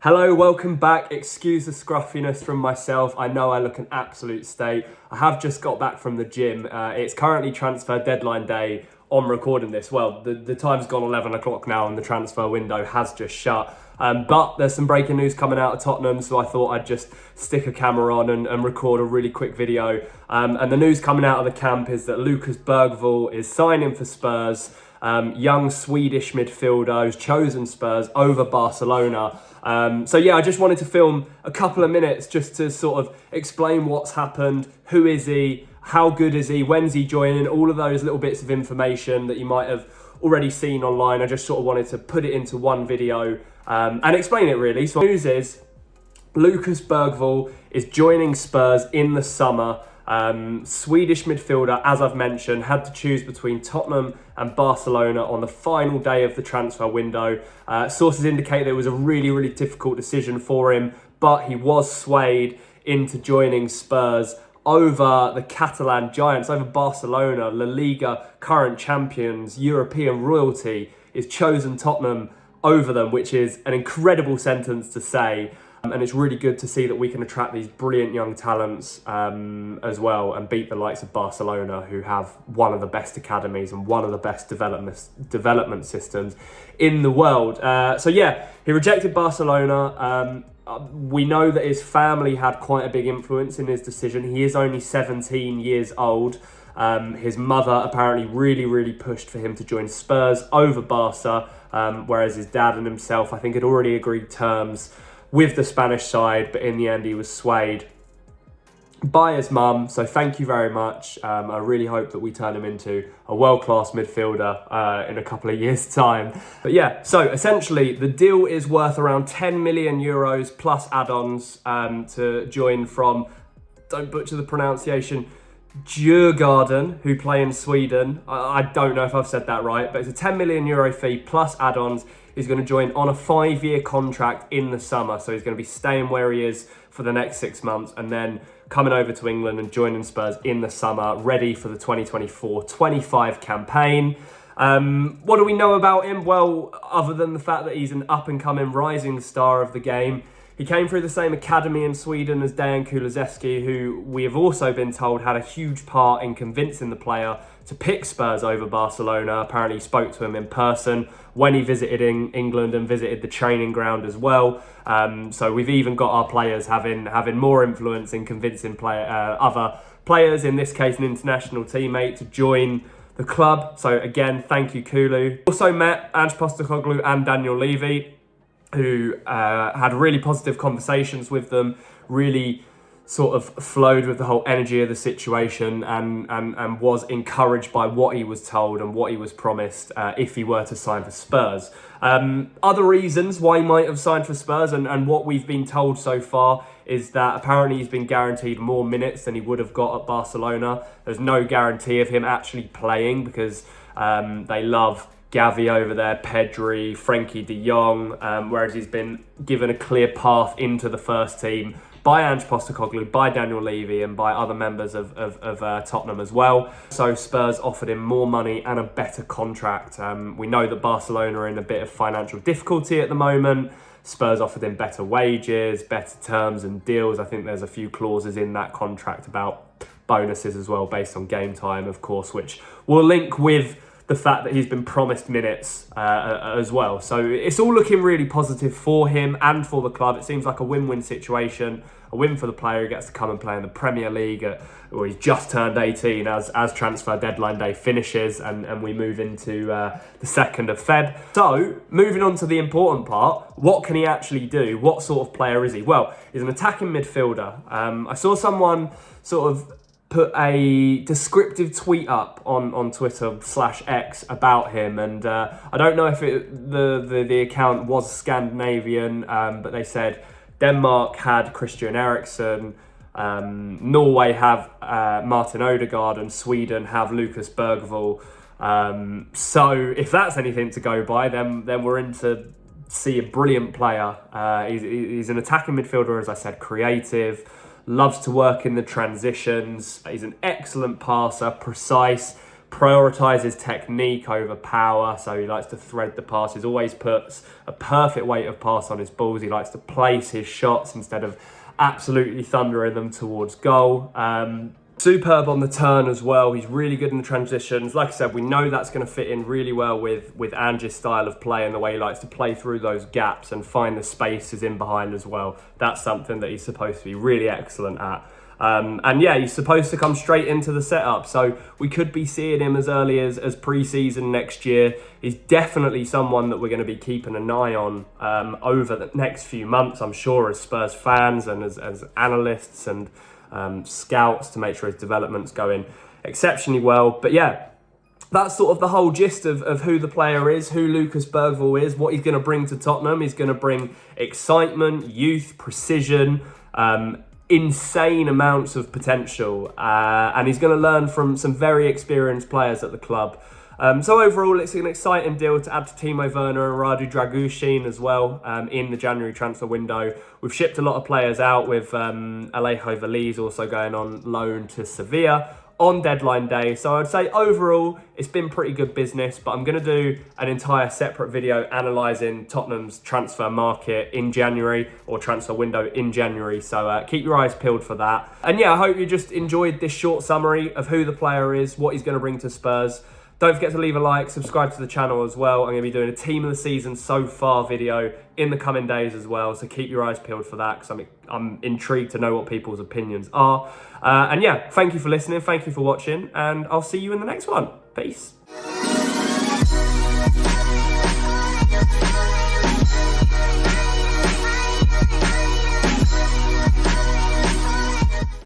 Hello, welcome back. Excuse the scruffiness from myself. I know I look an absolute state. I have just got back from the gym. It's currently transfer deadline day on recording this. Well, the time's gone 11 o'clock now and the transfer window has just shut. But there's some breaking news coming out of Tottenham, so I thought I'd just stick a camera on and record a really quick video. And the news coming out of the camp is that Lucas Bergvall is signing for Spurs. Young Swedish midfielder who's chosen Spurs over Barcelona. I just wanted to film a couple of minutes just to sort of explain what's happened, who is he, how good is he, when's he joining, all of those little bits of information that you might have already seen online. I just sort of wanted to put it into one video and explain it really. So the news is Lucas Bergvall is joining Spurs in the summer. Swedish midfielder, as I've mentioned, had to choose between Tottenham and Barcelona on the final day of the transfer window. Sources indicate that it was a really, really difficult decision for him, but he was swayed into joining Spurs over the Catalan giants, over Barcelona, La Liga current champions, European royalty, is chosen Tottenham over them, which is an incredible sentence to say. And it's really good to see that we can attract these brilliant young talents as well and beat the likes of Barcelona, who have one of the best academies and one of the best development systems in the world. He rejected Barcelona. We know that his family had quite a big influence in his decision. He is only 17 years old. His mother apparently really pushed for him to join Spurs over Barca, whereas his dad and himself, I think, had already agreed terms with the Spanish side, but in the end he was swayed by his mum. So thank you very much. I really hope that we turn him into a world-class midfielder in a couple of years' time. But yeah, so essentially the deal is worth around 10 million euros plus add-ons to join from, don't butcher the pronunciation, Djurgården, who play in Sweden. I don't know if I've said that right, but it's a 10 million euro fee plus add-ons. He's going to join on a 5-year contract in the summer. So he's going to be staying where he is for the next 6 months and then coming over to England and joining Spurs in the summer, ready for the 2024-25 campaign. What do we know about him? Well, other than the fact that he's an up-and-coming rising star of the game, he came through the same academy in Sweden as Dejan Kulusevski, who we have also been told had a huge part in convincing the player to pick Spurs over Barcelona. Apparently he spoke to him in person when he visited England and visited the training ground as well. So we've even got our players having more influence in convincing other players, in this case an international teammate, to join the club. So again, thank you, Kulu. Also met Ange Postecoglou and Daniel Levy, who had really positive conversations with them, really sort of flowed with the whole energy of the situation and was encouraged by what he was told and what he was promised if he were to sign for Spurs. Other reasons why he might have signed for Spurs and what we've been told so far is that apparently he's been guaranteed more minutes than he would have got at Barcelona. There's no guarantee of him actually playing because they love Gavi over there, Pedri, Frenkie de Jong, whereas he's been given a clear path into the first team by Ange Postecoglou, by Daniel Levy and by other members of Tottenham as well. So Spurs offered him more money and a better contract. We know that Barcelona are in a bit of financial difficulty at the moment. Spurs offered him better wages, better terms and deals. I think there's a few clauses in that contract about bonuses as well, based on game time, of course, which will link with the fact that he's been promised minutes as well. So it's all looking really positive for him and for the club. It seems like a win-win situation, a win for the player who gets to come and play in the Premier League, where he's just turned 18 as transfer deadline day finishes and we move into the 2nd of Feb. So moving on to the important part, what can he actually do? What sort of player is he? Well, he's an attacking midfielder. I saw someone sort of put a descriptive tweet up on Twitter/X about him, and I don't know if the account was Scandinavian, but they said Denmark had Christian Eriksen, Norway have Martin Odegaard, and Sweden have Lucas Bergvall. So if that's anything to go by, then we're in to see a brilliant player. He's an attacking midfielder, as I said, creative, loves to work in the transitions. He's an excellent passer, precise, prioritises technique over power, so he likes to thread the passes, always puts a perfect weight of pass on his balls. He likes to place his shots instead of absolutely thundering them towards goal. Superb on the turn as well. He's really good in the transitions. Like I said, we know that's going to fit in really well with Ange's style of play and the way he likes to play through those gaps and find the spaces in behind as well. That's something that he's supposed to be really excellent at. And yeah, he's supposed to come straight into the setup, so we could be seeing him as early as pre-season next year. He's definitely someone that we're going to be keeping an eye on over the next few months, I'm sure, as Spurs fans and as analysts and scouts, to make sure his development's going exceptionally well. But yeah, that's sort of the whole gist of who the player is, who Lucas Bergvall is, what he's going to bring to Tottenham. He's going to bring excitement, youth, precision, insane amounts of potential, and he's going to learn from some very experienced players at the club. So overall, it's an exciting deal to add to Timo Werner and Radu Dragushin as well in the January transfer window. We've shipped a lot of players out, with Alejo Veliz also going on loan to Sevilla on deadline day. So I'd say overall, it's been pretty good business, but I'm going to do an entire separate video analysing Tottenham's transfer market in January, or transfer window in January. So keep your eyes peeled for that. And yeah, I hope you just enjoyed this short summary of who the player is, what he's going to bring to Spurs. Don't forget to leave a like, subscribe to the channel as well. I'm going to be doing a team of the season so far video in the coming days as well. So keep your eyes peeled for that, because I'm intrigued to know what people's opinions are. And yeah, thank you for listening. Thank you for watching, and I'll see you in the next one. Peace.